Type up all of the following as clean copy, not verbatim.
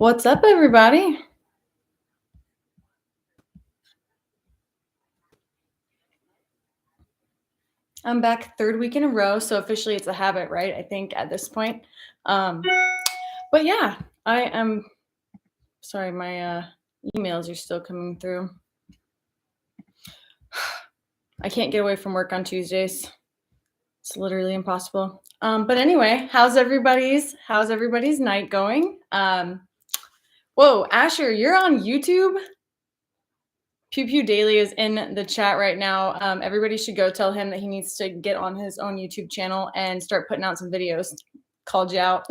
What's up, everybody? I'm back third week in a row, so officially it's a habit, right? I think at this point. Um, but yeah, I am sorry, my emails are still coming through. I can't get away from work on Tuesdays. It's literally impossible. But anyway, how's everybody's night going? Whoa, Asher, you're on YouTube? Pew Pew Daily is in the chat right now. Everybody should go tell him that he needs to get on his own YouTube channel and start putting out some videos. Called you out.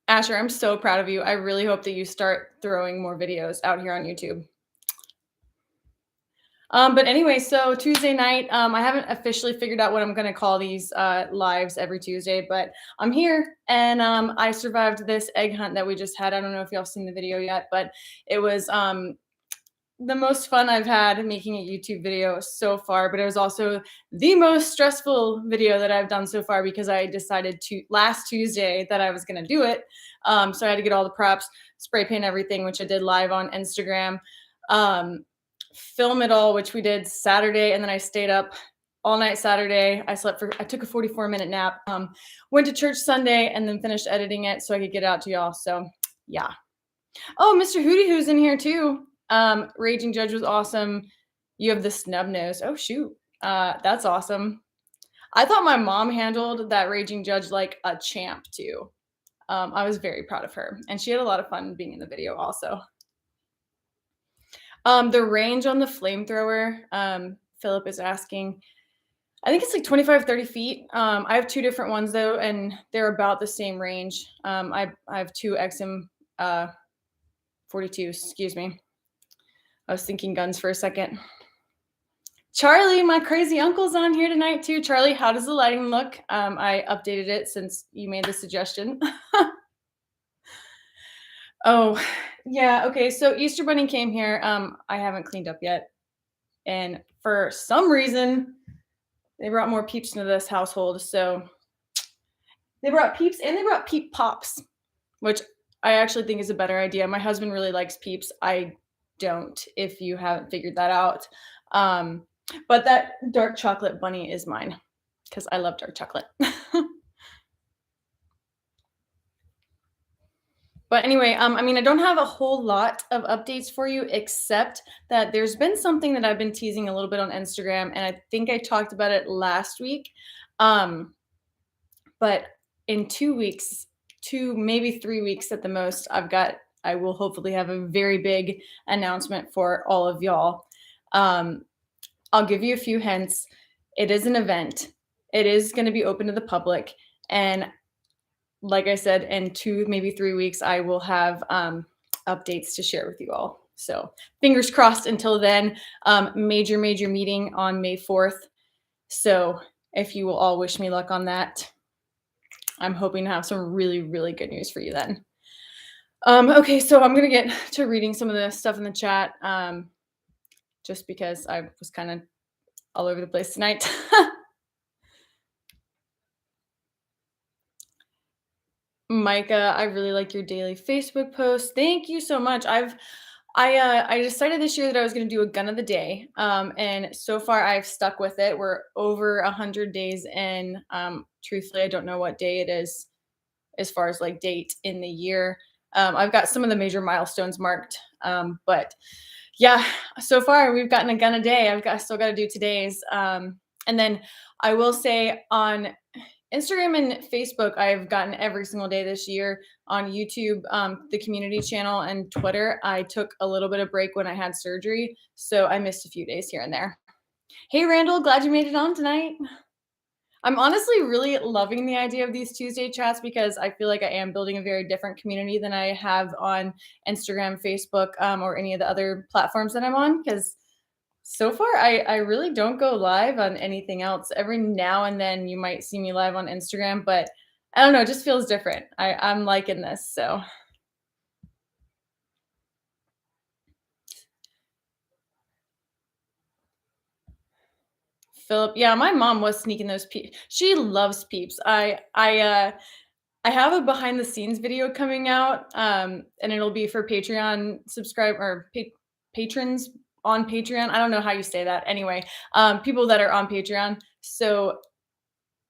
Asher, I'm so proud of you. I really hope that you start throwing more videos out here on YouTube. But anyway, so Tuesday night, I haven't officially figured out what I'm going to call these lives every Tuesday, but I'm here and I survived this egg hunt that we just had. I don't know if y'all seen the video yet, but it was the most fun I've had making a YouTube video so far, but it was also the most stressful video that I've done so far because I decided to last Tuesday that I was going to do it. So I had to get all the props, spray paint everything, which I did live on Instagram, film it all, which we did Saturday. And then I stayed up all night Saturday. I took a 44-minute nap, went to church Sunday and then finished editing it so I could get it out to y'all. So yeah. Oh, Mr. Hootie Who's in here too. Raging Judge was awesome. You have the snub nose. Oh shoot. That's awesome. I thought my mom handled that Raging Judge like a champ too. I was very proud of her. And she had a lot of fun being in the video also. The range on the flamethrower, Philip is asking, I think it's like 25, 30 feet. I have two different ones though, and they're about the same range. I have two XM 42s, excuse me. I was thinking guns for a second. Charlie, my crazy uncle's on here tonight too. Charlie, how does the lighting look? I updated it since you made the suggestion. Oh, yeah. Okay. So Easter Bunny came here. I haven't cleaned up yet. And for some reason, they brought more peeps into this household. So they brought peeps and they brought peep pops, which I actually think is a better idea. My husband really likes peeps. I don't, if you haven't figured that out. But that dark chocolate bunny is mine because I love dark chocolate. But anyway, I mean, I don't have a whole lot of updates for you, except that there's been something that I've been teasing a little bit on Instagram, and I think I talked about it last week. But in 2 weeks, maybe 3 weeks at the most, I will hopefully have a very big announcement for all of y'all. I'll give you a few hints. It is an event. It is going to be open to the public. And like I said, in 2, maybe 3 weeks, I will have updates to share with you all. So fingers crossed until then. Major meeting on May 4th. So if you will all wish me luck on that, I'm hoping to have some really, really good news for you then. Okay, so I'm going to get to reading some of the stuff in the chat just because I was kind of all over the place tonight. Micah, I really like your daily Facebook post. Thank you so much. I decided this year that I was going to do a gun of the day, and so far I've stuck with it. We're over 100 days in. Truthfully, I don't know what day it is as far as like date in the year. I've got some of the major milestones marked, but yeah, so far we've gotten a gun a day. I still got to do today's, and then I will say on Instagram and Facebook, I've gotten every single day this year. On YouTube, the community channel, and Twitter, I took a little bit of break when I had surgery, so I missed a few days here and there. Hey, Randall, glad you made it on tonight. I'm honestly really loving the idea of these Tuesday chats because I feel like I am building a very different community than I have on Instagram, Facebook, or any of the other platforms that I'm on, because so far, I really don't go live on anything else. Every now and then you might see me live on Instagram, but I don't know, it just feels different. I'm liking this, so. Philip, yeah, my mom was sneaking those peeps. She loves peeps. I have a behind the scenes video coming out, and it'll be for Patreon subscribe or patrons on Patreon. I don't know how you say that. Anyway, people that are on Patreon. So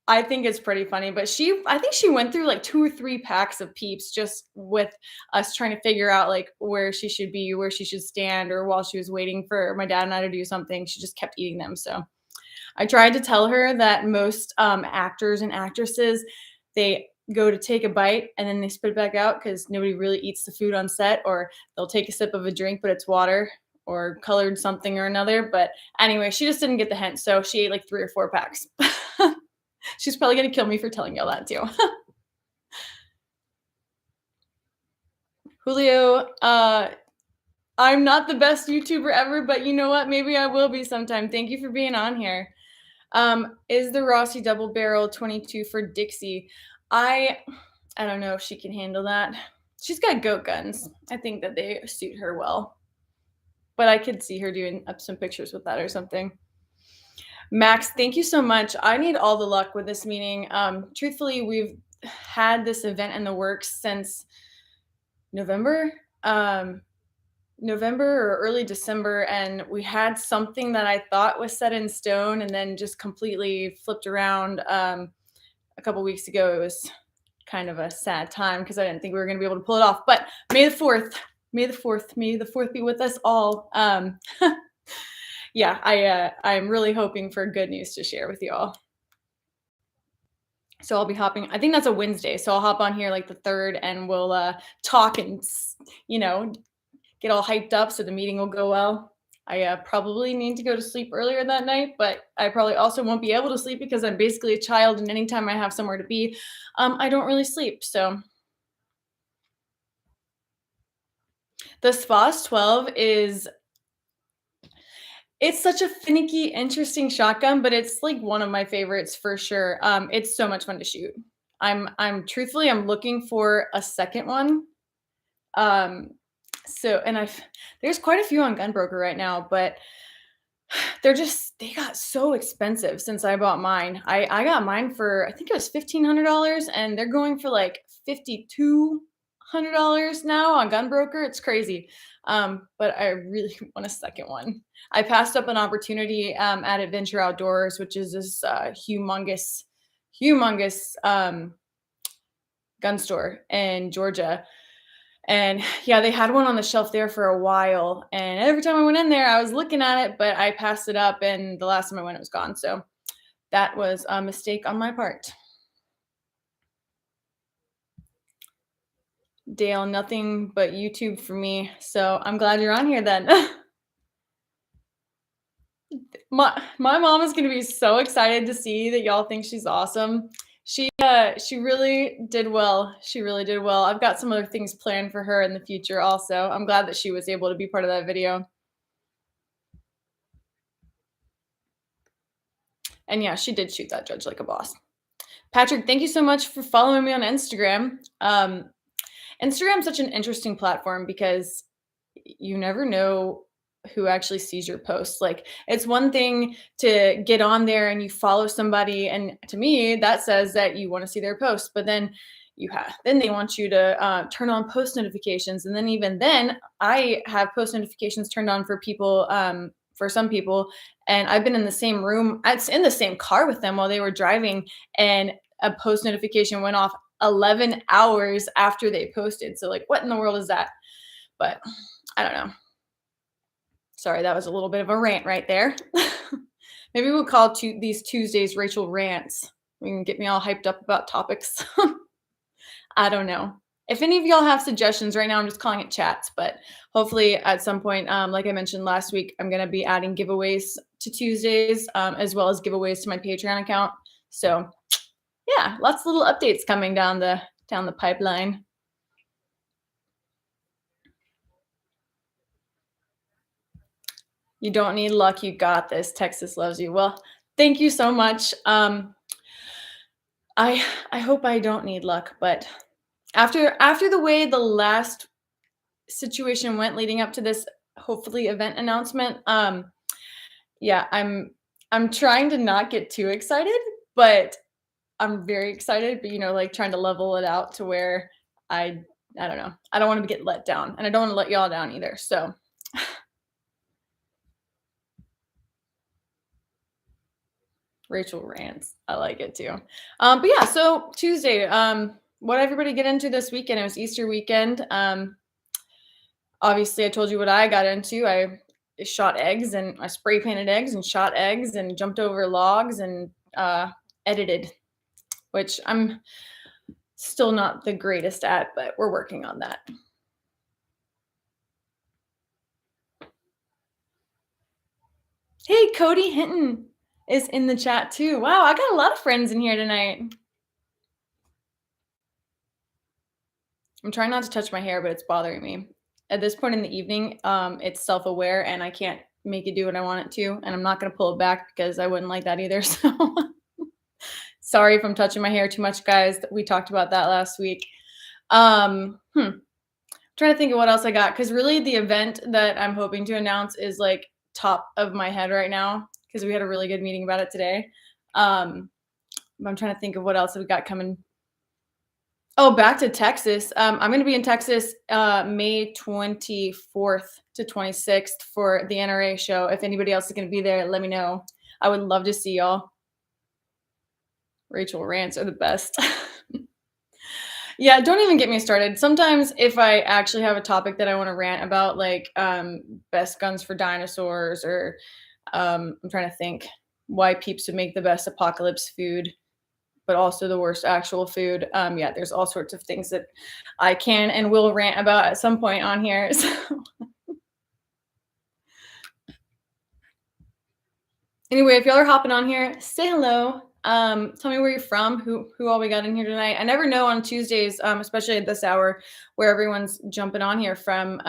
I think it's pretty funny, but I think she went through like 2 or 3 packs of Peeps just with us trying to figure out, like, where she should be, where she should stand, or while she was waiting for my dad and I to do something, she just kept eating them, so I tried to tell her that most, actors and actresses, they go to take a bite and then they spit it back out because nobody really eats the food on set, or they'll take a sip of a drink, but it's water or colored something or another, but anyway, she just didn't get the hint, so she ate like 3 or 4 packs. She's probably gonna kill me for telling y'all that too. Julio, I'm not the best YouTuber ever, but you know what? Maybe I will be sometime. Thank you for being on here. Is the Rossi double barrel 22 for Dixie? I I don't know if she can handle that. She's got goat guns. I think that they suit her well. But I could see her doing up some pictures with that or something. Max, thank you so much. I need all the luck with this meeting. Truthfully, we've had this event in the works since November, November or early December, and we had something that I thought was set in stone, and then just completely flipped around a couple weeks ago. It was kind of a sad time because I didn't think we were going to be able to pull it off. But May the 4th, May the 4th be with us all. Yeah, I'm really hoping for good news to share with you all. So I'll be hopping. I think that's a Wednesday, so I'll hop on here like the 3rd, and we'll talk and you know get all hyped up so the meeting will go well. I probably need to go to sleep earlier that night, but I probably also won't be able to sleep because I'm basically a child, and anytime I have somewhere to be, I don't really sleep. So the Spas 12 is it's such a finicky, interesting shotgun, but it's like one of my favorites for sure. It's so much fun to shoot. I'm truthfully, I'm looking for a second one. Um, so and there's quite a few on Gunbroker right now, but they got so expensive since I bought mine. I got mine for I think it was $1,500, and they're going for like $5,200 now on Gunbroker. It's crazy. But I really want a second one. I passed up an opportunity at Adventure Outdoors, which is this humongous gun store in Georgia. And yeah, they had one on the shelf there for a while. And every time I went in there, I was looking at it, but I passed it up. And the last time I went, it was gone. So that was a mistake on my part. Dale, nothing but YouTube for me. So I'm glad you're on here then. My mom is gonna be so excited to see that y'all think she's awesome. She really did well. She really did well. I've got some other things planned for her in the future also. I'm glad that she was able to be part of that video. And yeah, she did shoot that judge like a boss. Patrick, thank you so much for following me on Instagram. Instagram's such an interesting platform because you never know who actually sees your posts. Like, it's one thing to get on there and you follow somebody, and to me, that says that you want to see their posts. But then then they want you to turn on post notifications, and then even then, I have post notifications turned on for people. For some people, and I've been in the same room, it's in the same car with them while they were driving, and a post notification went off 11 hours after they posted. So like, what in the world is that? But I don't know. Sorry, that was a little bit of a rant right there. Maybe we'll call these Tuesdays Rachel rants. We can get me all hyped up about topics. I don't know. If any of y'all have suggestions right now, I'm just calling it chats, but hopefully at some point, like I mentioned last week, I'm going to be adding giveaways to Tuesdays, as well as giveaways to my Patreon account. So yeah, lots of little updates coming down the pipeline. You don't need luck. You got this. Texas loves you. Well, thank you so much. I hope I don't need luck, but after the way the last situation went leading up to this hopefully event announcement, yeah, I'm trying to not get too excited, but I'm very excited, but, like, trying to level it out to where I I don't know. I don't wanna get let down, and I don't wanna let y'all down either, so Rachel rants. I like it too. But yeah, so Tuesday, what everybody get into this weekend? It was Easter weekend. Obviously, I told you what I got into. I shot eggs and I spray painted eggs and shot eggs and jumped over logs and edited, which I'm still not the greatest at, but we're working on that. Hey, Cody Hinton is in the chat too. Wow, I got a lot of friends in here tonight. I'm trying not to touch my hair, but it's bothering me. At this point in the evening, it's self-aware and I can't make it do what I want it to, and I'm not gonna pull it back because I wouldn't like that either. So sorry if I'm touching my hair too much, guys. We talked about that last week. Trying to think of what else I got because really the event that I'm hoping to announce is like top of my head right now because we had a really good meeting about it today. I'm trying to think of what else we got coming. Oh, back to Texas. I'm going to be in Texas May 24th to 26th for the NRA show. If anybody else is going to be there, let me know. I would love to see y'all. Rachel rants are the best. Yeah, don't even get me started. Sometimes if I actually have a topic that I want to rant about, like best guns for dinosaurs, or I'm trying to think why peeps would make the best apocalypse food, but also the worst actual food. Yeah, there's all sorts of things that I can and will rant about at some point on here. So. Anyway, if y'all are hopping on here, say hello. Tell me where you're from, who all we got in here tonight. I never know on Tuesdays, especially at this hour, where everyone's jumping on here from,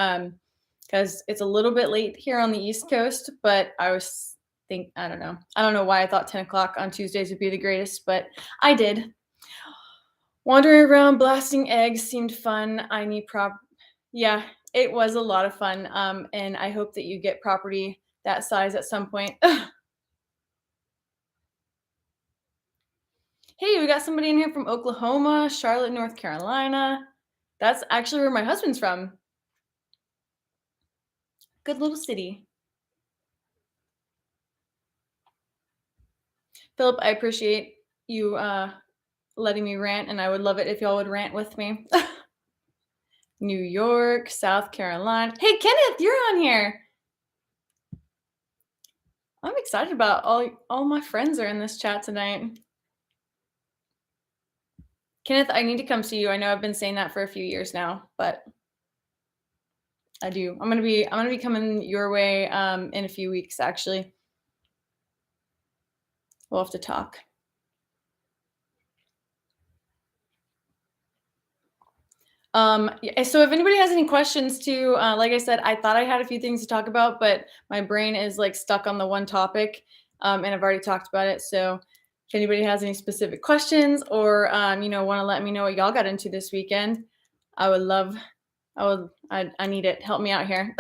because it's a little bit late here on the East Coast. But I don't know. I don't know why I thought 10 o'clock on Tuesdays would be the greatest, but I did. Wandering around blasting eggs seemed fun. I need Yeah, it was a lot of fun. And I hope that you get property that size at some point. Hey, we got somebody in here from Oklahoma, Charlotte, North Carolina. That's actually where my husband's from. Good little city. Philip, I appreciate you letting me rant, and I would love it if y'all would rant with me. New York, South Carolina. Hey, Kenneth, you're on here. I'm excited about all my friends are in this chat tonight. Kenneth, I need to come see you. I know I've been saying that for a few years now, but I do. I'm gonna be coming your way in a few weeks, actually. We'll have to talk. So if anybody has any questions too, like I said, I thought I had a few things to talk about, but my brain is like stuck on the one topic, and I've already talked about it. So if anybody has any specific questions or want to let me know what y'all got into this weekend, I would love. I need it. Help me out here.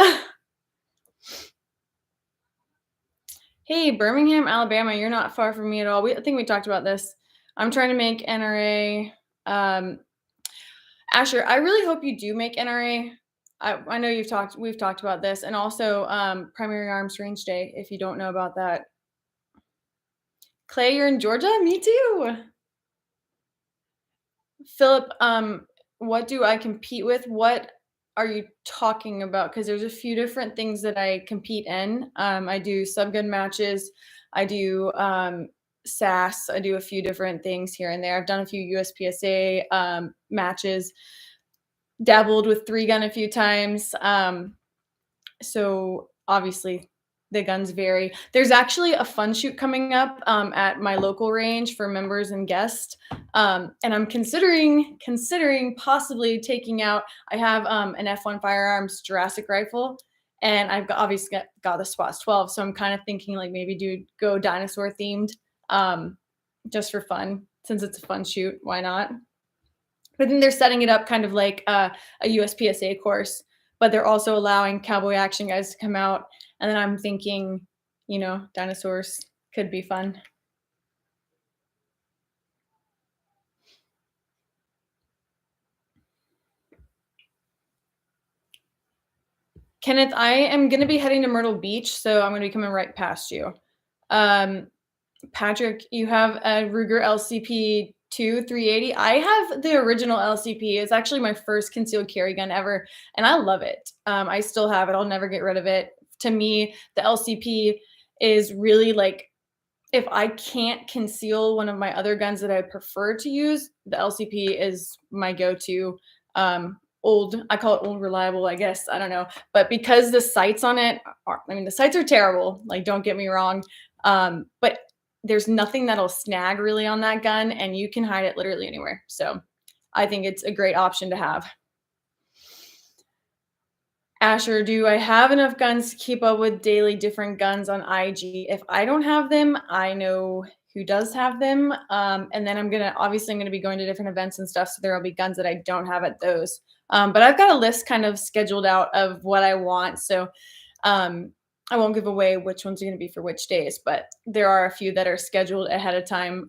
Hey, Birmingham, Alabama, you're not far from me at all. I think we talked about this. I'm trying to make NRA. Asher, I really hope you do make NRA. I know we've talked about this, and also Primary Arms Range Day, if you don't know about that. Clay, you're in Georgia? Me too. Philip, what do I compete with? What are you talking about? Because there's a few different things that I compete in. I do subgun matches. I do SAS. I do a few different things here and there. I've done a few USPSA matches. Dabbled with 3-gun a few times. So obviously the guns vary. There's actually a fun shoot coming up at my local range for members and guests. And I'm considering possibly taking out, I have an F1 Firearms Jurassic rifle, and I've obviously got the SPAS 12. So I'm kind of thinking like maybe go dinosaur themed just for fun, since it's a fun shoot. Why not? But then they're setting it up kind of like a USPSA course, but they're also allowing cowboy action guys to come out. And then I'm thinking, dinosaurs Could be fun. Kenneth, I am gonna be heading to Myrtle Beach, so I'm gonna be coming right past you. Um, Patrick, you have a Ruger LCP-2 380. I have the original LCP. It's actually my first concealed carry gun ever, and I love it. I still have it. I'll never get rid of it. To me, the LCP is really like if I can't conceal one of my other guns that I prefer to use, the LCP is my go-to. Old, I call it old reliable, I guess. I don't know. But because the sights on it are, I mean, the sights are terrible. Like, don't get me wrong. But there's nothing that'll snag really on that gun, and you can hide it literally anywhere. So I think it's a great option to have. Asher, do I have enough guns to keep up with daily different guns on IG? If I don't have them, I know who does have them. And then I'm gonna be going to different events and stuff. So there will be guns that I don't have at those. But I've got a list kind of scheduled out of what I want. So I won't give away which ones are going to be for which days, but there are a few that are scheduled ahead of time.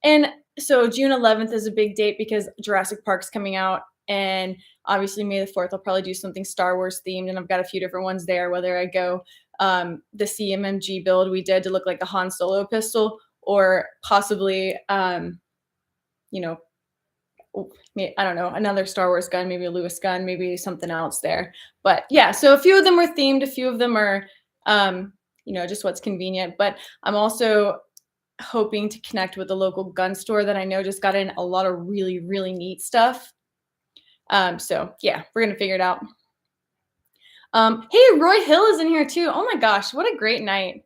And so June 11th is a big date because Jurassic Park's coming out, and obviously May the 4th I'll probably do something Star Wars themed, and I've got a few different ones there, whether I go the CMMG build we did to look like the Han Solo pistol, or possibly you know, I don't know, another Star Wars gun, maybe a Lewis gun, maybe something else there. But yeah, so a few of them are themed, a few of them are just what's convenient. But I'm also hoping to connect with a local gun store that I know just got in a lot of really, really neat stuff. So yeah, we're gonna figure it out. Hey, Roy Hill is in here too. Oh my gosh, what a great night.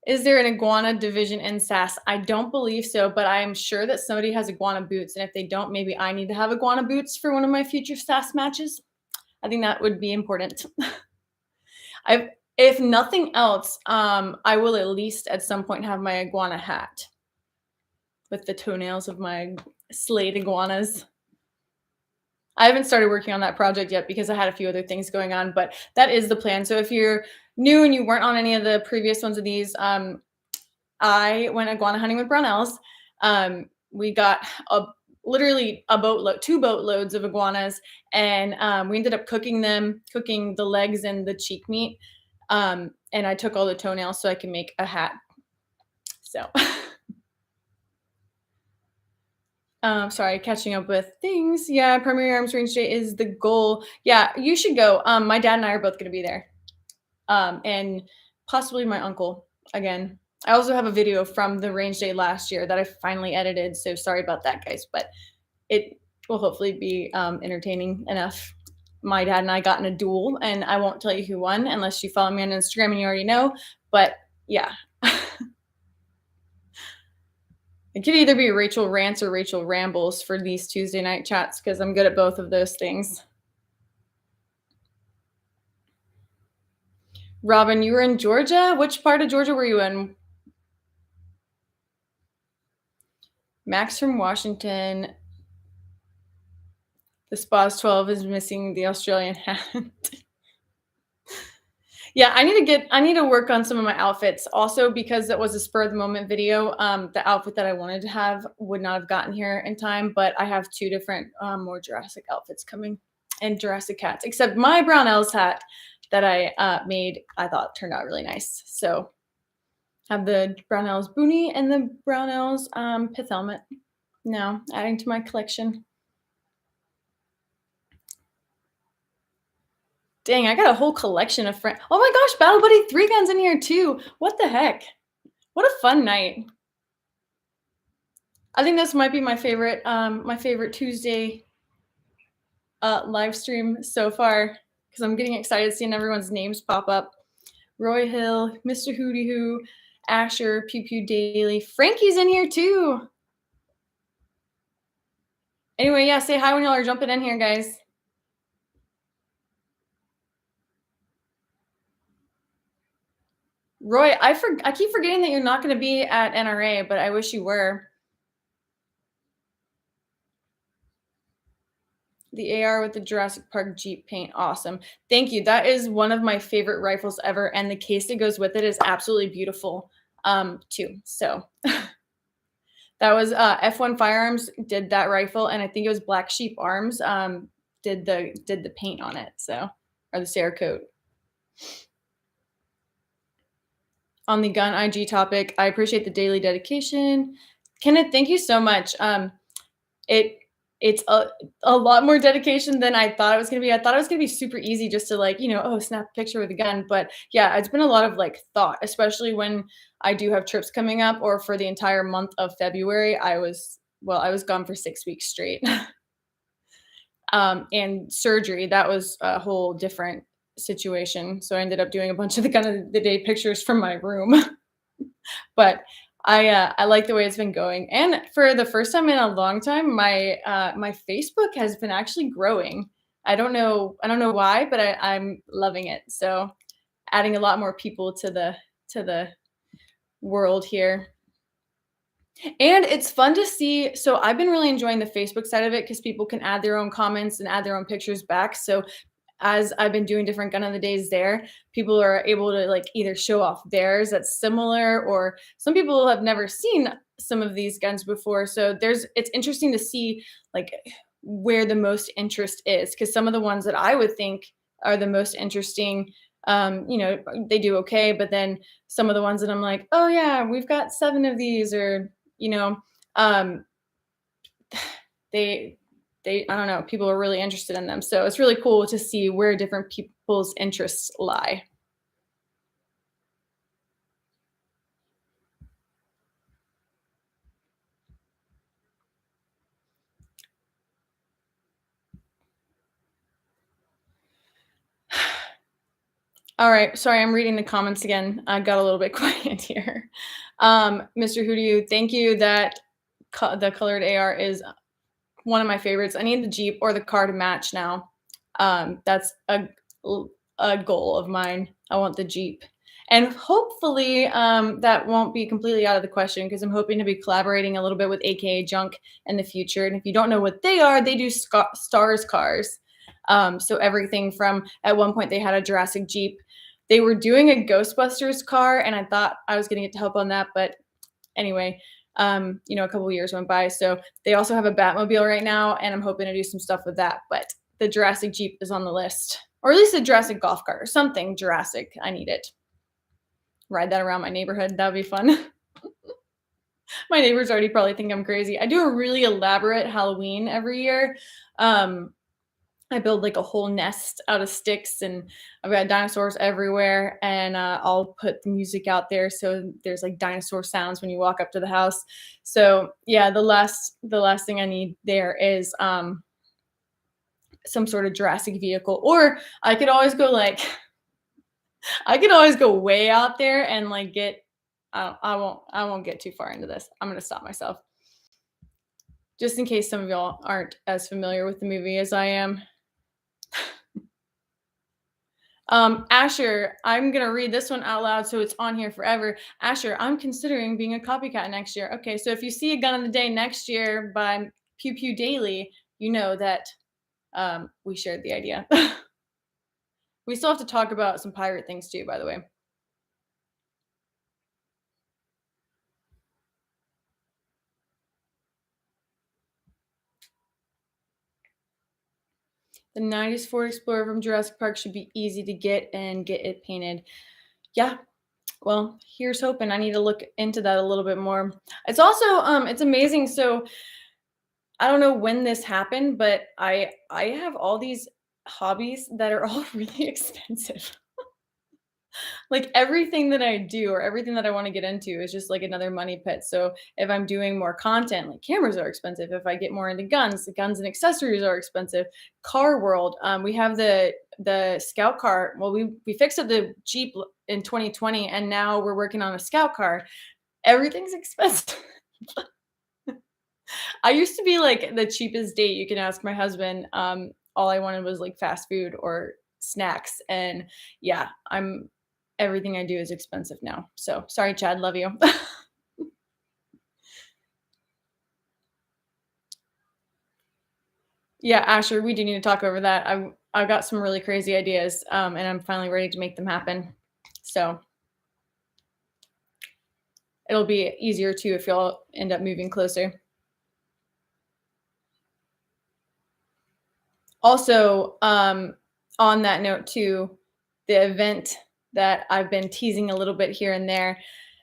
Is there an iguana division in SAS? I don't believe so, but I am sure that somebody has iguana boots. And if they don't, maybe I need to have iguana boots for one of my future SAS matches. I think that would be important. If nothing else, I will at least at some point have my iguana hat with the toenails of my slayed iguanas. I haven't started working on that project yet because I had a few other things going on, but that is the plan. So if you're new and you weren't on any of the previous ones of these, I went iguana hunting with Brownells. We got literally a boatload, 2 boatloads of iguanas, and we ended up cooking the legs and the cheek meat. And I took all the toenails so I can make a hat. So sorry, catching up with things. Yeah, Primary Arms Range Day is the goal. Yeah, you should go. My dad and I are both going to be there. And possibly my uncle again. I also have a video from the range day last year that I finally edited. So sorry about that, guys, but it will hopefully be entertaining enough. My dad and I got in a duel, and I won't tell you who won unless you follow me on Instagram and you already know. But yeah. It could either be Rachel Rants or Rachel Rambles for these Tuesday night chats because I'm good at both of those things. Robin, you were in Georgia? Which part of Georgia were you in? Max from Washington. The Spas 12 is missing the Australian hat. Yeah, I need to work on some of my outfits. Also, because it was a spur of the moment video, the outfit that I wanted to have would not have gotten here in time, but I have 2 different more Jurassic outfits coming, and Jurassic hats, except my Brownells hat that I made, I thought turned out really nice. So have the Brownells boonie and the Brownells pith helmet now adding to my collection. Dang, I got a whole collection of friends. Oh my gosh, Battle Buddy 3 Guns in here too. What the heck? What a fun night. I think this might be my favorite Tuesday live stream so far because I'm getting excited seeing everyone's names pop up. Roy Hill, Mr. Hootie Hoo, Asher, Pew Pew Daily. Frankie's in here too. Anyway, yeah, say hi when y'all are jumping in here, guys. Roy, I keep forgetting that you're not going to be at NRA, but I wish you were. The AR with the Jurassic Park Jeep paint, awesome. Thank you. That is one of my favorite rifles ever, and the case that goes with it is absolutely beautiful. too. So that was F1 Firearms did that rifle, and I think it was Black Sheep Arms did the paint on it. So or the Cerakote. On the gun IG topic, I appreciate the daily dedication. Kenneth, thank you so much. It it's a lot more dedication than I thought it was gonna be. I thought it was gonna be super easy just to like, oh, snap a picture with a gun. But yeah, it's been a lot of like thought, especially when I do have trips coming up or for the entire month of February. I was gone for 6 weeks straight. And surgery, that was a whole different situation. So I ended up doing a bunch of the kind of the day pictures from my room. But I like the way it's been going, and for the first time in a long time, my Facebook has been actually growing. I don't know why, but I'm loving it. So adding a lot more people to the world here. And it's fun to see. So I've been really enjoying the Facebook side of it because people can add their own comments and add their own pictures back. So as I've been doing different gun of the days there, people are able to like either show off theirs that's similar, or some people have never seen some of these guns before. So it's interesting to see like where the most interest is, because some of the ones that I would think are the most interesting, they do okay, but then some of the ones that I'm like, oh yeah, we've got 7 of these, or you know, um, they I don't know, people are really interested in them. So it's really cool to see where different people's interests lie. All right, sorry, I'm reading the comments again. I got a little bit quiet here. Mr. Who do you thank you that the colored AR is one of my favorites. I need the Jeep or the car to match now. That's a goal of mine. I want the Jeep. And hopefully that won't be completely out of the question, because I'm hoping to be collaborating a little bit with AKA Junk in the future. And if you don't know what they are, they do Stars cars. So everything from, at one point they had a Jurassic Jeep. They were doing a Ghostbusters car, and I thought I was going to get to help on that. But anyway, a couple years went by. So they also have a Batmobile right now, and I'm hoping to do some stuff with that. But the Jurassic Jeep is on the list, or at least a Jurassic golf cart or something Jurassic. I need it. Ride that around my neighborhood. That'd be fun. My neighbors already probably think I'm crazy. I do a really elaborate Halloween every year. I build like a whole nest out of sticks, and I've got dinosaurs everywhere, and I'll put the music out there so there's like dinosaur sounds when you walk up to the house. So yeah, the last thing I need there is some sort of Jurassic vehicle, or I could always go like I could always go way out there and like get I won't get too far into this. I'm gonna stop myself just in case some of y'all aren't as familiar with the movie as I am. Asher, I'm gonna read this one out loud so it's on here forever. Asher, I'm considering being a copycat next year. Okay, so if you see a gun of the day next year by Pew Pew Daily, you know that we shared the idea. We still have to talk about some pirate things too, by the way. The 90s Ford Explorer from Jurassic Park should be easy to get and get it painted. Yeah, well, here's hoping. I need to look into that a little bit more. It's also it's amazing. So I don't know when this happened, but I have all these hobbies that are all really expensive. Like everything that I do or everything that I want to get into is just like another money pit. So if I'm doing more content, like cameras are expensive. If I get more into guns, the guns and accessories are expensive. Car world, we have the scout car. Well, we fixed up the Jeep in 2020, and now we're working on a scout car. Everything's expensive. I used to be like the cheapest date you can ask my husband. All I wanted was like fast food or snacks, and yeah, I'm everything I do is expensive now. So sorry, Chad. Love you. Yeah, Asher, we do need to talk over that. I've got some really crazy ideas, and I'm finally ready to make them happen. So it'll be easier too if y'all end up moving closer. Also, on that note too, the event that I've been teasing a little bit here and there,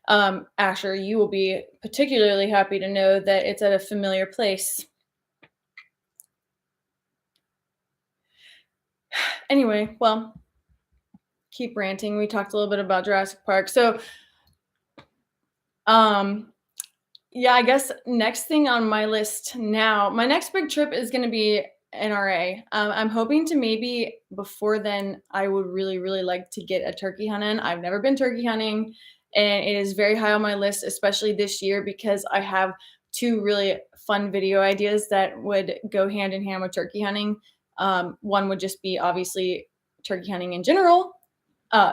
Asher, you will be particularly happy to know that it's at a familiar place. Anyway, well, keep ranting. We talked a little bit about Jurassic Park. So, um, yeah, I guess next thing on my list now, my next big trip is going to be NRA. I'm hoping to maybe before then, I would really, really like to get a turkey hunt in. I've never been turkey hunting, and it is very high on my list, especially this year because I have two really fun video ideas that would go hand in hand with turkey hunting. One would just be obviously turkey hunting in general,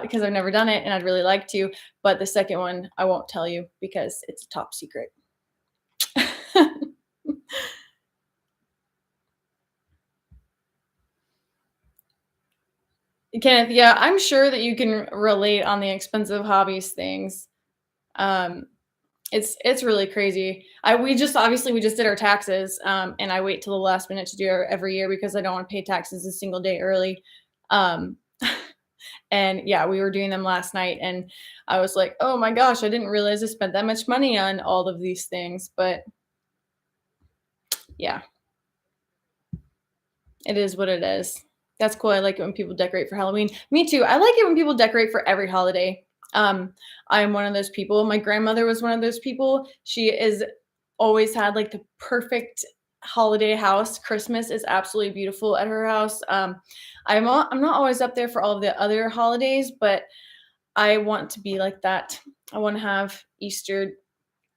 because I've never done it and I'd really like to. But the second one, I won't tell you because it's top secret. Kenneth, yeah, I'm sure that you can relate on the expensive hobbies things. Um, it's really crazy. I we just obviously we just did our taxes, and I wait till the last minute to do it every year because I don't want to pay taxes a single day early. Um, and yeah, we were doing them last night, and I was like, oh my gosh, I didn't realize I spent that much money on all of these things. But yeah, it is what it is. That's cool. I like it when people decorate for Halloween. Me too. I like it when people decorate for every holiday. Um, I am one of those people. My grandmother was one of those people. She is always had like the perfect holiday house. Christmas is absolutely beautiful at her house. I'm not always up there for all of the other holidays, but I want to be like that. I want to have Easter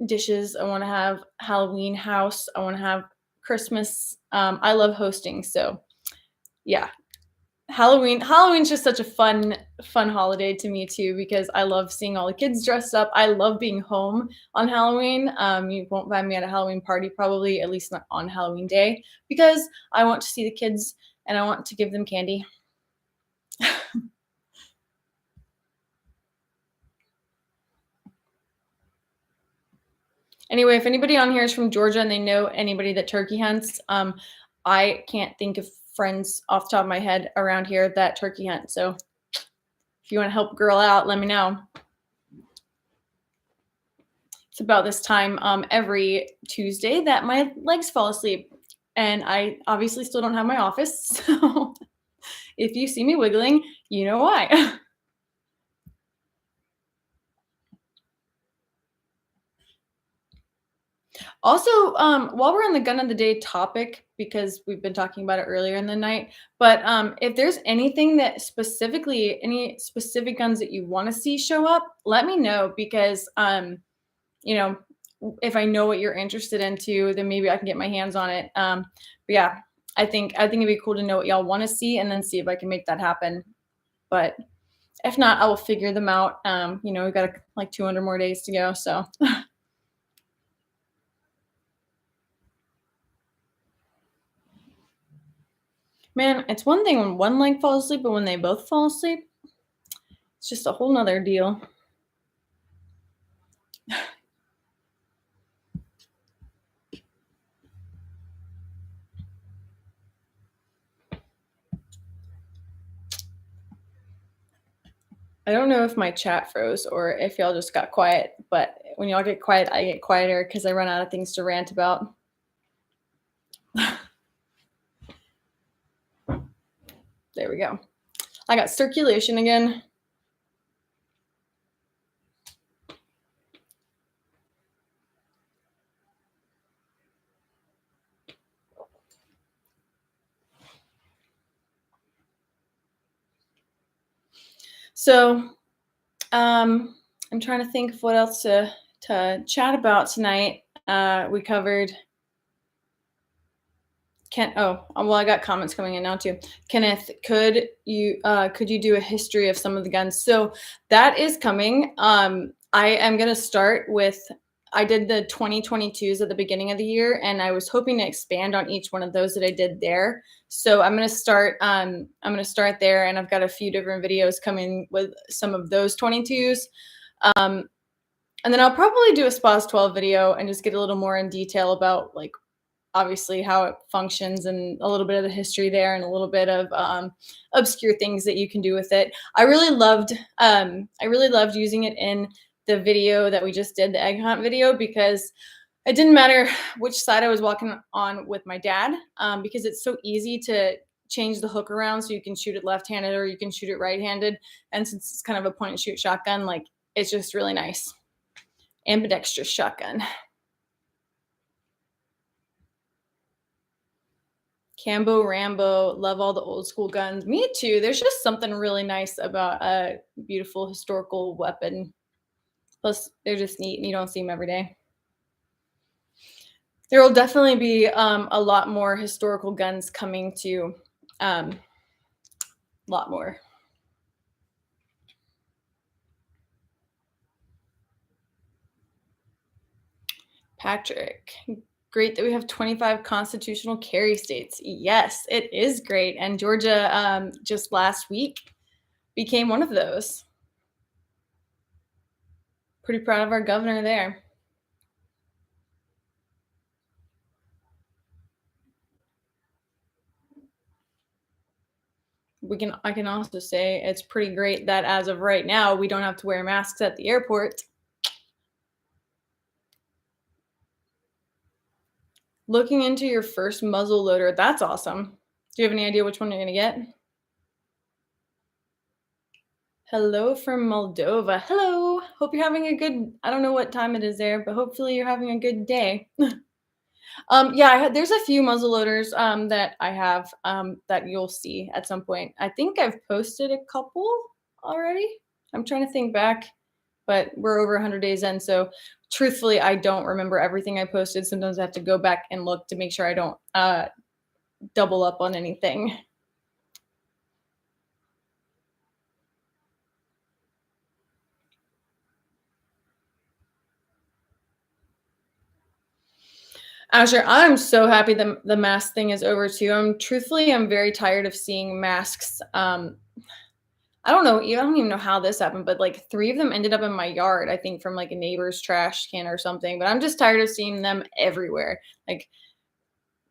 dishes. I want to have Halloween house. I want to have Christmas. I love hosting, so yeah, Halloween's just such a fun holiday to me too because I love seeing all the kids dressed up. I love being home on Halloween. You won't find me at a Halloween party probably, at least not on Halloween day, because I want to see the kids and I want to give them candy. Anyway, if anybody on here is from Georgia and they know anybody that turkey hunts, I can't think of friends off the top of my head around here that turkey hunt. So if you want to help a girl out, let me know. It's about this time every Tuesday that my legs fall asleep. And I obviously still don't have my office. So if you see me wiggling, you know why. Also, while we're on the gun of the day topic, because we've been talking about it earlier in the night, but if there's anything that specifically, any specific guns that you want to see show up, let me know because, you know, if I know what you're interested into, then maybe I can get my hands on it. But yeah, I think it'd be cool to know what y'all want to see and then see if I can make that happen. But if not, I will figure them out. We've got like 200 more days to go, so. Man, it's one thing when one leg falls asleep, but when they both fall asleep, it's just a whole nother deal. I don't know if my chat froze or if y'all just got quiet, but when y'all get quiet, I get quieter because I run out of things to rant about. There we go. I got circulation again. So, I'm trying to think of what else to chat about tonight. We covered I got comments coming in now too. Kenneth, could you do a history of some of the guns? So that is coming. I am gonna start with I did the 2022s at the beginning of the year, and I was hoping to expand on each one of those that I did there. So I'm gonna start. I'm gonna start there, and I've got a few different videos coming with some of those 22s. Um, And then I'll probably do a SPAS 12 video and just get a little more in detail about like obviously how it functions and a little bit of the history there and a little bit of obscure things that you can do with it. I really loved using it in the video that we just did, the egg hunt video, because it didn't matter which side I was walking on with my dad, because it's so easy to change the hook around so you can shoot it left-handed or you can shoot it right-handed. And since it's kind of a point and shoot shotgun, like it's just really nice. Ambidextrous shotgun. Cambo Rambo, love all the old school guns. Me too. There's just something really nice about a beautiful historical weapon. Plus, they're just neat and you don't see them every day. There will definitely be a lot more historical guns coming to, a lot more. Patrick, great that we have 25 constitutional carry states. Yes, it is great. And Georgia just last week became one of those. Pretty proud of our governor there. I can also say it's pretty great that as of right now, we don't have to wear masks at the airport. Looking into your first muzzle loader, that's awesome. Do you have any idea which one you're gonna get? Hello from Moldova. Hello. Hope you're having a good, I don't know what time it is there, but hopefully you're having a good day. Yeah, there's a few muzzle loaders that I have that you'll see at some point. I think I've posted a couple already. I'm trying to think back, but we're over 100 days in. So truthfully, I don't remember everything I posted. Sometimes I have to go back and look to make sure I don't double up on anything. Asher, I'm so happy the mask thing is over too. I'm very tired of seeing masks. I don't know. I don't even know how this happened, but like three of them ended up in my yard. I think from like a neighbor's trash can or something. But I'm just tired of seeing them everywhere. Like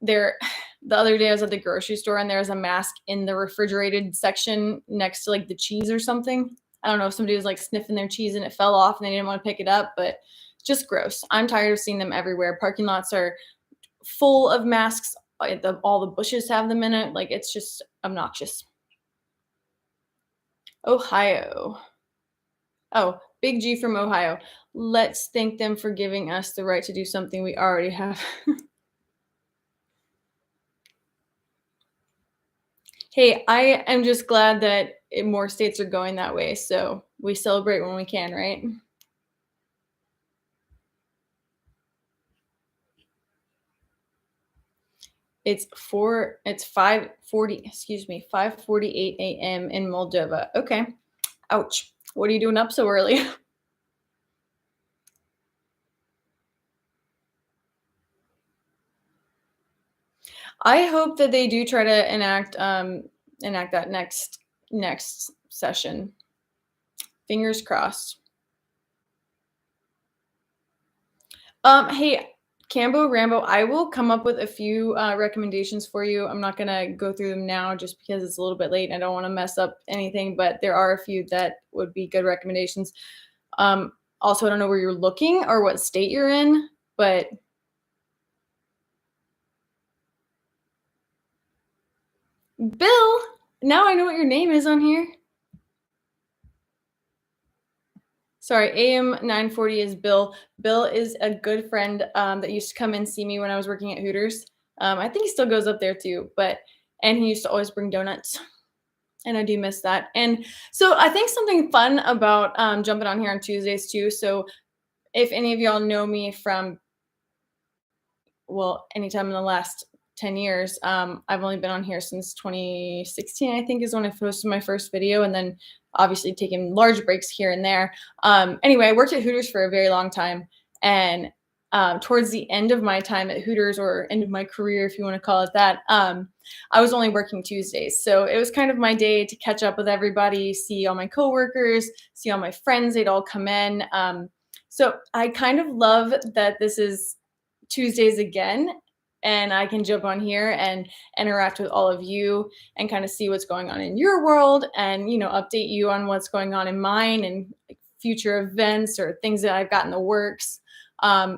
there, the other day I was at the grocery store and there was a mask in the refrigerated section next to like the cheese or something. I don't know if somebody was like sniffing their cheese and it fell off and they didn't want to pick it up, but just gross. I'm tired of seeing them everywhere. Parking lots are full of masks. All the bushes have them in it. Like it's just obnoxious. Ohio. Oh, Big G from Ohio. Let's thank them for giving us the right to do something we already have. Hey, I am just glad that more states are going that way. So we celebrate when we can, right? It's 5:40, excuse me, 5:48 a.m. in Moldova. Okay. Ouch. What are you doing up so early? I hope that they do try to enact that next session. Fingers crossed. Hey, Cambo Rambo, I will come up with a few recommendations for you. I'm not gonna go through them now just because it's a little bit late and I don't want to mess up anything, but there are a few that would be good recommendations. Also, I don't know where you're looking or what state you're in, but Bill, now I know what your name is on here. Sorry, AM 940 is Bill. Bill is a good friend that used to come and see me when I was working at Hooters. I think he still goes up there too, and he used to always bring donuts, and I do miss that. And so I think something fun about jumping on here on Tuesdays too. So if any of y'all know me from anytime in the last 10 years. I've only been on here since 2016, I think is when I posted my first video, and then obviously taking large breaks here and there. Anyway, I worked at Hooters for a very long time, and towards the end of my time at Hooters, or end of my career, if you want to call it that, I was only working Tuesdays. So it was kind of my day to catch up with everybody, see all my coworkers, see all my friends. They'd all come in. So I kind of love that this is Tuesdays again, and I can jump on here and interact with all of you and kind of see what's going on in your world and, update you on what's going on in mine and like, future events or things that I've got in the works. I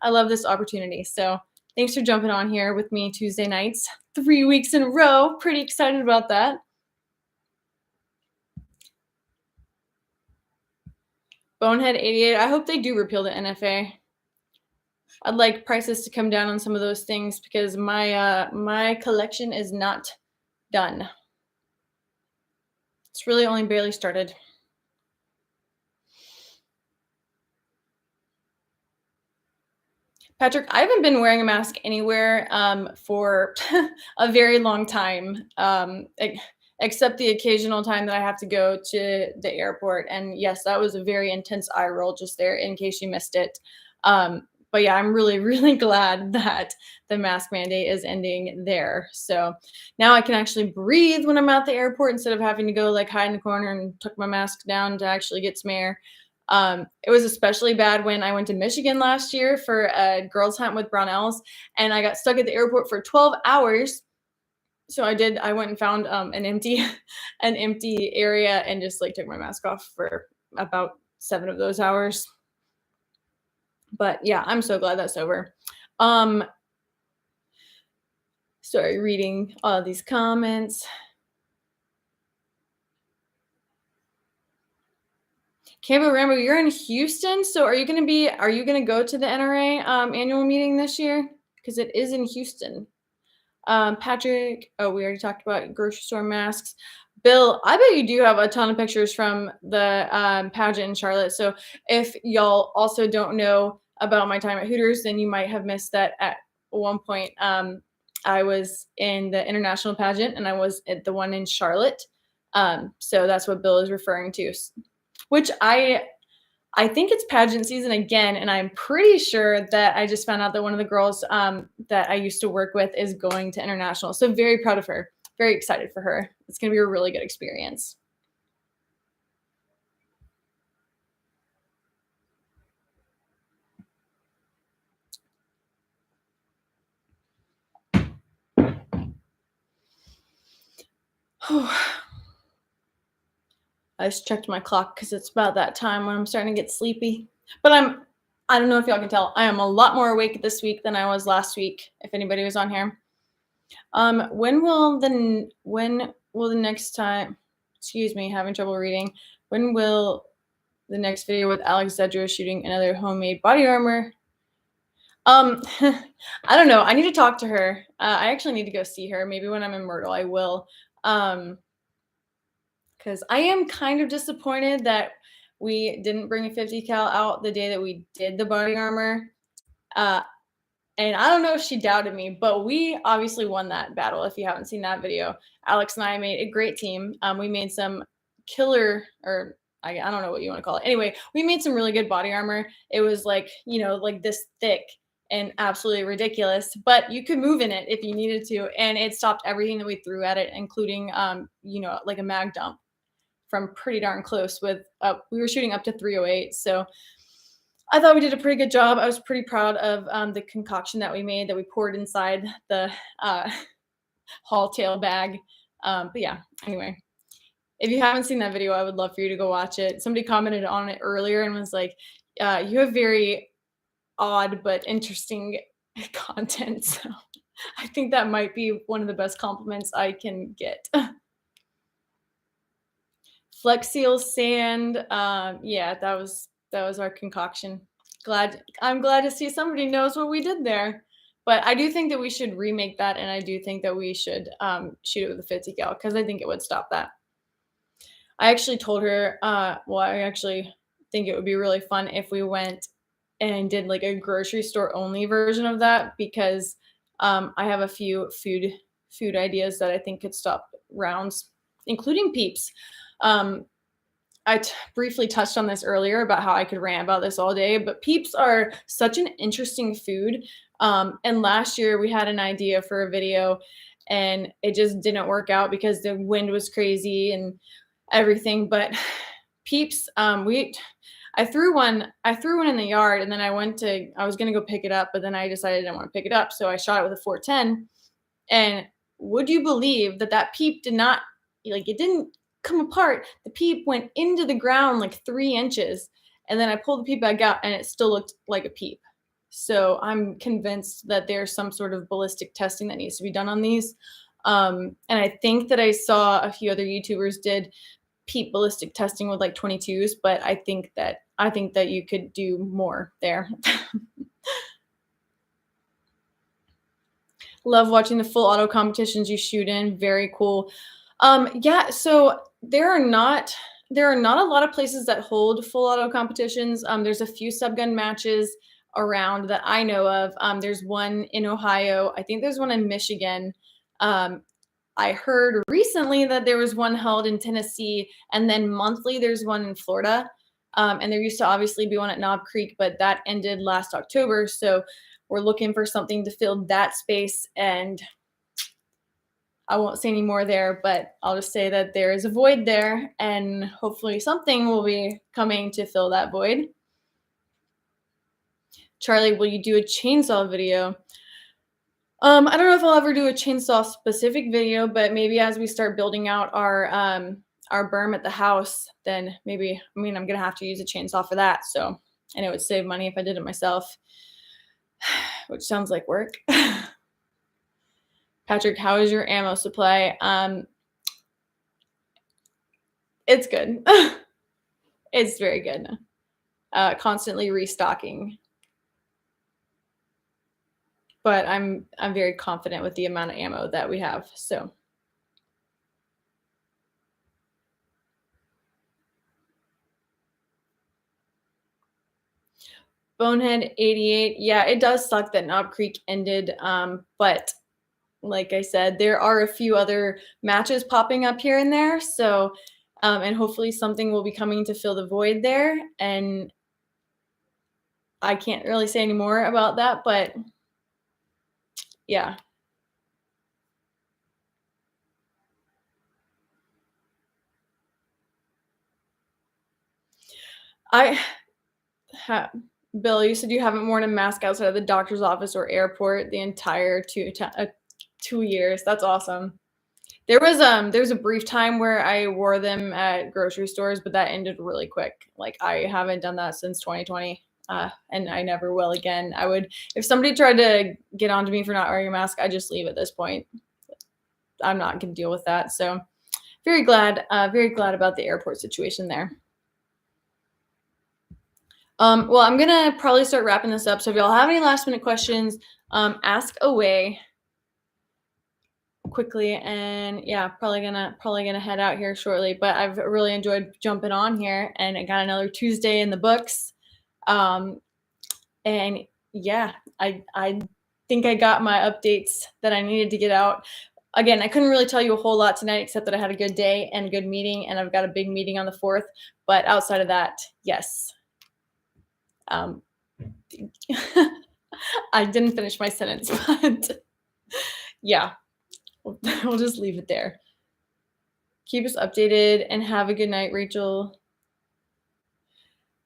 love this opportunity. So thanks for jumping on here with me Tuesday nights, 3 weeks in a row. Pretty excited about that. Bonehead 88. I hope they do repeal the NFA. I'd like prices to come down on some of those things because my collection is not done. It's really only barely started. Patrick, I haven't been wearing a mask anywhere for a very long time, except the occasional time that I have to go to the airport. And yes, that was a very intense eye roll just there in case you missed it. But yeah, I'm really, really glad that the mask mandate is ending there. So now I can actually breathe when I'm at the airport instead of having to go like hide in the corner and tuck my mask down to actually get some air. It was especially bad when I went to Michigan last year for a girls' hunt with Brownells, and I got stuck at the airport for 12 hours. So I went and found an empty, an empty area and just like took my mask off for about 7 of those hours. But yeah, I'm so glad that's over. Sorry, reading all of these comments. Cambo Rambo, you're in Houston, so are you gonna go to the NRA annual meeting this year? Because it is in Houston. Patrick, oh, we already talked about grocery store masks. Bill, I bet you do have a ton of pictures from the pageant in Charlotte. So if y'all also don't know about my time at Hooters, then you might have missed that at one point. I was in the international pageant and I was at the one in Charlotte. So that's what Bill is referring to, which I think it's pageant season again, and I'm pretty sure that I just found out that one of the girls that I used to work with is going to international. So very proud of her. Very excited for her. It's going to be a really good experience. I just checked my clock because it's about that time when I'm starting to get sleepy. But I don't know if y'all can tell, I am a lot more awake this week than I was last week, if anybody was on here. When will the next time, excuse me, having trouble reading. When will the next video with Alex Zedro shooting another homemade body armor? I don't know. I need to talk to her. I actually need to go see her. Maybe when I'm in Myrtle, I will. Because I am kind of disappointed that we didn't bring a 50 cal out the day that we did the body armor. And I don't know if she doubted me, but we obviously won that battle. If you haven't seen that video, Alex and I made a great team. We made some killer, or I don't know what you want to call it. Anyway, we made some really good body armor. It was like, like this thick and absolutely ridiculous, but you could move in it if you needed to. And it stopped everything that we threw at it, including, like a mag dump from pretty darn close with, we were shooting up to 308. So I thought we did a pretty good job. I was pretty proud of the concoction that we made that we poured inside the haul tail bag. But yeah, anyway, if you haven't seen that video, I would love for you to go watch it. Somebody commented on it earlier and was like, you have very odd but interesting content. So I think that might be one of the best compliments I can get. Flex Seal sand. Yeah, that was our concoction. I'm glad to see somebody knows what we did there. But I do think that we should remake that, and I do think that we should shoot it with a 50 cal because I think it would stop that. I actually told her, I actually think it would be really fun if we went and did like a grocery store only version of that because I have a few food ideas that I think could stop rounds, including Peeps. I briefly touched on this earlier about how I could rant about this all day, but Peeps are such an interesting food. And last year we had an idea for a video and it just didn't work out because the wind was crazy and everything. But Peeps, I threw one in the yard, and then I was gonna go pick it up, but then I decided I didn't want to pick it up, so I shot it with a 410. And would you believe that that peep did not, like, it didn't come apart. The peep went into the ground like 3 inches, and then I pulled the peep back out, and it still looked like a peep. So I'm convinced that there's some sort of ballistic testing that needs to be done on these. And I think that I saw a few other YouTubers did peep ballistic testing with like 22s, but I think that you could do more there. Love watching the full auto competitions you shoot in. Very cool. Yeah, so there are not a lot of places that hold full auto competitions. There's a few subgun matches around that I know of. There's one in Ohio. I think there's one in Michigan. Um, I heard recently that there was one held in Tennessee, and then monthly there's one in Florida. And there used to obviously be one at Knob Creek, but that ended last October. So we're looking for something to fill that space. And I won't say any more there, but I'll just say that there is a void there, and hopefully something will be coming to fill that void. Charlie, will you do a chainsaw video? I don't know if I'll ever do a chainsaw specific video, but maybe as we start building out our berm at the house, then maybe, I mean, I'm gonna have to use a chainsaw for that. So, and it would save money if I did it myself, which sounds like work. Patrick, how is your ammo supply? It's good. It's very good. Constantly restocking, but I'm very confident with the amount of ammo that we have. So Bonehead 88. Yeah, it does suck that Knob Creek ended. But like I said, there are a few other matches popping up here and there. So, and hopefully something will be coming to fill the void there. And I can't really say any more about that, but yeah. I ha Bill, you said you haven't worn a mask outside of the doctor's office or airport the entire 2 years. That's awesome. There was a brief time where I wore them at grocery stores, but that ended really quick. Like, I haven't done that since 2020, and I never will again. I would if somebody tried to get onto me for not wearing a mask, I'd just leave at this point. I'm not gonna deal with that. So very glad about the airport situation there. Well, I'm gonna probably start wrapping this up. So if y'all have any last minute questions, ask away quickly. And yeah, probably gonna head out here shortly. But I've really enjoyed jumping on here, and I got another Tuesday in the books. Um, and yeah, I think I got my updates that I needed to get out. Again, I couldn't really tell you a whole lot tonight, except that I had a good day and a good meeting, and I've got a big meeting on the 4th. But outside of that, yes. Um, I didn't finish my sentence, but yeah, we'll just leave it there. Keep us updated and have a good night, Rachel.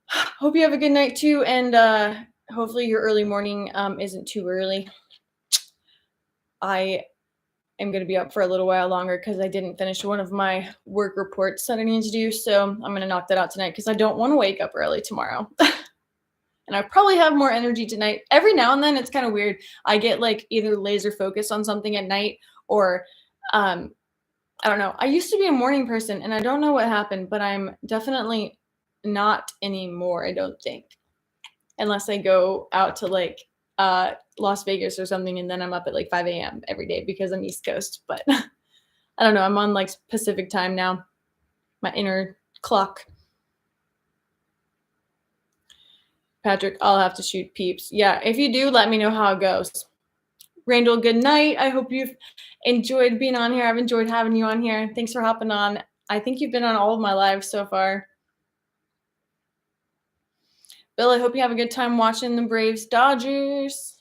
Hope you have a good night too, and hopefully your early morning isn't too early. I am going to be up for a little while longer because I didn't finish one of my work reports that I need to do, so I'm going to knock that out tonight because I don't want to wake up early tomorrow. And I probably have more energy tonight. Every now and then, it's kind of weird. I get like either laser focused on something at night, or I don't know. I used to be a morning person, and I don't know what happened, but I'm definitely not anymore, I don't think. Unless I go out to like Las Vegas or something, and then I'm up at like 5 a.m. every day because I'm East Coast. But I don't know. I'm on like Pacific time now, my inner clock. Patrick, I'll have to shoot peeps. Yeah, if you do, let me know how it goes. Randall, good night. I hope you've enjoyed being on here. I've enjoyed having you on here. Thanks for hopping on. I think you've been on all of my lives so far. Bill, I hope you have a good time watching the Braves Dodgers.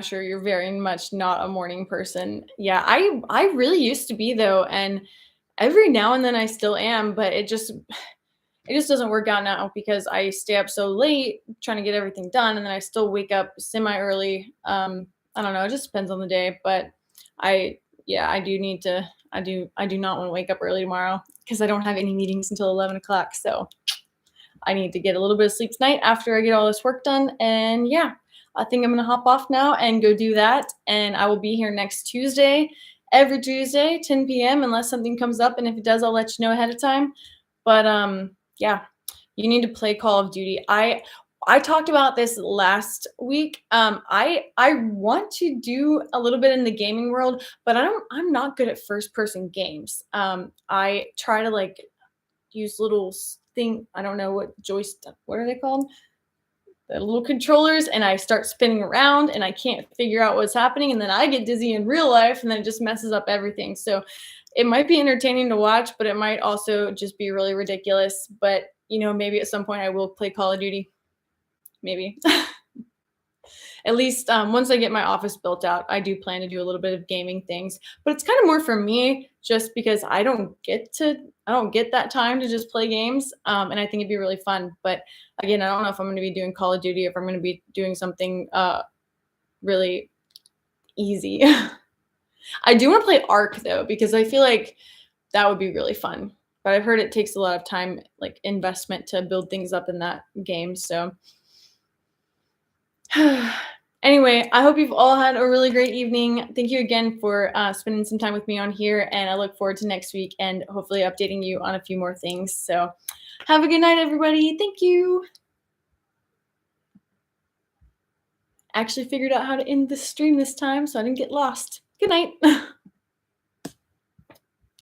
Sure, you're very much not a morning person. Yeah, I really used to be though, and every now and then I still am, but it just doesn't work out now because I stay up so late trying to get everything done, and then I still wake up semi early. I don't know, it just depends on the day, but I yeah, I do need to. I do not want to wake up early tomorrow because I don't have any meetings until 11 o'clock. So I need to get a little bit of sleep tonight after I get all this work done. And yeah, I think I'm gonna hop off now and go do that. And I will be here next Tuesday, every Tuesday, 10 p.m. unless something comes up. And if it does, I'll let you know ahead of time. But yeah, you need to play Call of Duty. I talked about this last week. I want to do a little bit in the gaming world, but I'm not good at first person games. I try to like use little thing. I don't know what joystick. What are they called? The little controllers, and I start spinning around, and I can't figure out what's happening, and then I get dizzy in real life, and then it just messes up everything. So it might be entertaining to watch, but it might also just be really ridiculous. But maybe at some point I will play Call of Duty. Maybe. At least once I get my office built out, I do plan to do a little bit of gaming things. But it's kind of more for me, just because I don't get that time to just play games, and I think it'd be really fun. But again, I don't know if I'm going to be doing Call of Duty, if I'm going to be doing something really easy. I do want to play Ark though, because I feel like that would be really fun. But I've heard it takes a lot of time, like investment, to build things up in that game. So anyway, I hope you've all had a really great evening. Thank you again for spending some time with me on here, and I look forward to next week and hopefully updating you on a few more things. So, have a good night, everybody. Thank you. Actually figured out how to end the stream this time, so I didn't get lost. Good night.